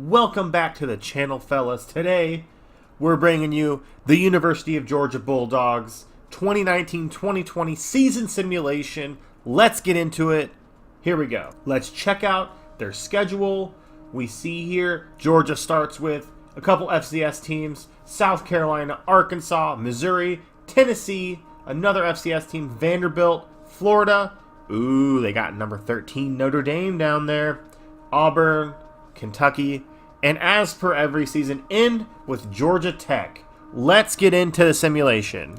Welcome back to the channel, fellas. Today, we're bringing you the University of Georgia Bulldogs 2019-2020 season simulation. Let's get into it. Here we go. Let's check out their schedule. We see here, Georgia starts with a couple FCS teams: South Carolina, Arkansas, Missouri, Tennessee, another FCS team, Vanderbilt, Florida. Ooh, they got number 13 Notre Dame down there. Auburn, Kentucky, and as per every season, end with Georgia Tech. Let's get into the simulation.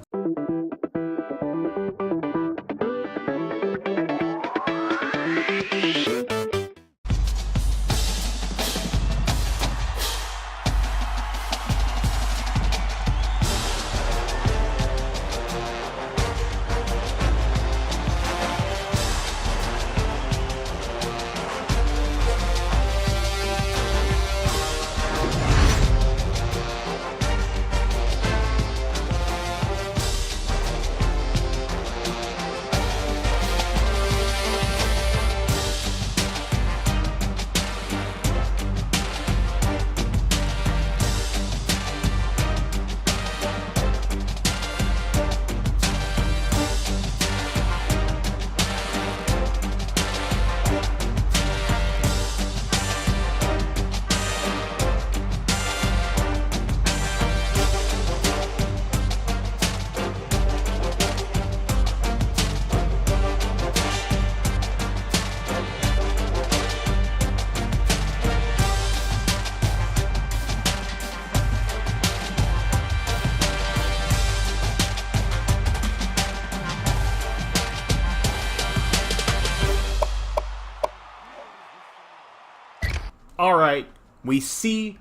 All right, we see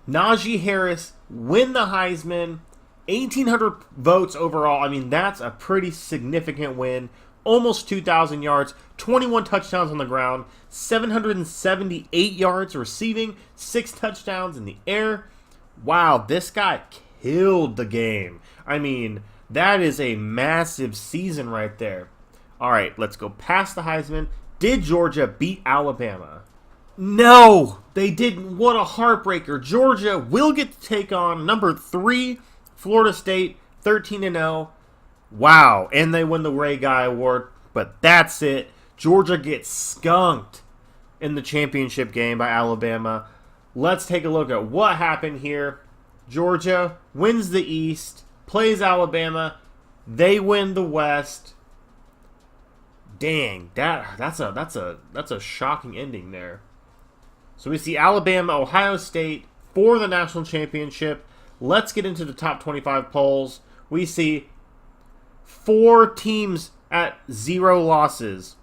Najee Harris win the Heisman, 1,800 votes overall. I mean, that's a pretty significant win. Almost 2,000 yards, 21 touchdowns on the ground, 778 yards receiving, 6 touchdowns in the air. Wow, this guy killed the game. I mean, that is a massive season right there. All right, let's go past the Heisman. Did Georgia beat Alabama? No, they didn't. What a heartbreaker. Georgia will get to take on number 3, Florida State, 13-0. Wow, and they win the Ray Guy Award, but that's it. Georgia gets skunked in the championship game by Alabama. Let's take a look at what happened here. Georgia wins the East, plays Alabama. They win the West. Dang, that's a shocking ending there. So we see Alabama, Ohio State for the national championship. Let's get into the top 25 polls. We see 4 teams at 0 losses.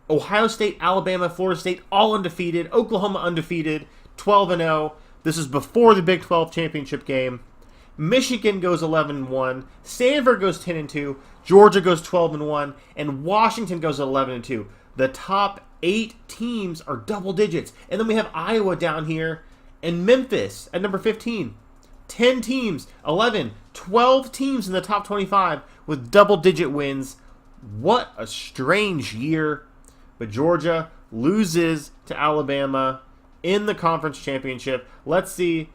Ohio State, Alabama, Florida State, all undefeated. Oklahoma undefeated, 12-0. This is before the Big 12 championship game. Michigan goes 11-1. Stanford goes 10-2. Georgia goes 12-1. And Washington goes 11-2. The top 8 teams are double digits. And then we have Iowa down here and Memphis at number 15. 10 teams, 11, 12 teams in the top 25 with double-digit wins. What a strange year. But Georgia loses to Alabama in the conference championship. Let's see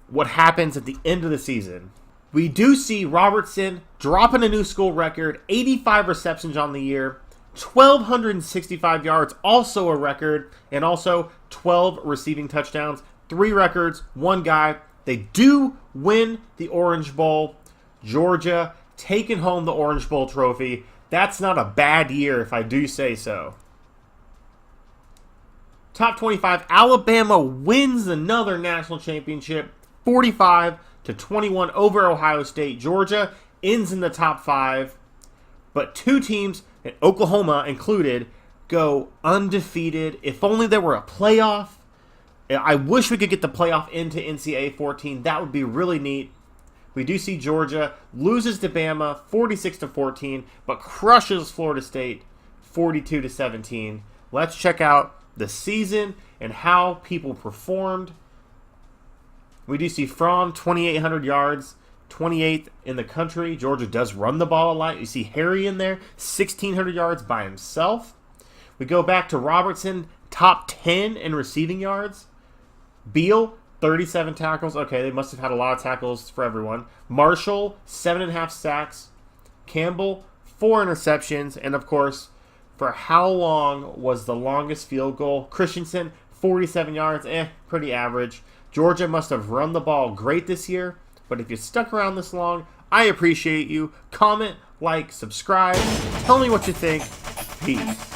what happens at the end of the season. We do see Robertson dropping a new school record, 85 receptions on the year, 1,265 yards, also a record, and also 12 receiving touchdowns. 3 records, 1 guy. They do win the Orange Bowl. Georgia taking home the Orange Bowl trophy. That's not a bad year, if I do say so. Top 25, Alabama wins another national championship, 45-21 over Ohio State. Georgia ends in the top 5, but 2 teams, and Oklahoma included, go undefeated. If only there were a playoff. I wish we could get the playoff into NCAA14. That would be really neat. We do see Georgia loses to Bama 46-14, but crushes Florida State 42-17. Let's check out the season and how people performed. We do see Fromm, 2,800 yards, 28th in the country. Georgia does run the ball a lot. You see Harry in there, 1,600 yards by himself. We go back to Robertson, top 10 in receiving yards. Beal, 37 tackles. Okay, they must have had a lot of tackles for everyone. Marshall, 7.5 sacks. Campbell, 4 interceptions. And, of course, for how long was the longest field goal? Christensen, 47 yards. Pretty average. Georgia must have run the ball great this year. But if you stuck around this long, I appreciate you. Comment, like, subscribe. Tell me what you think. Peace.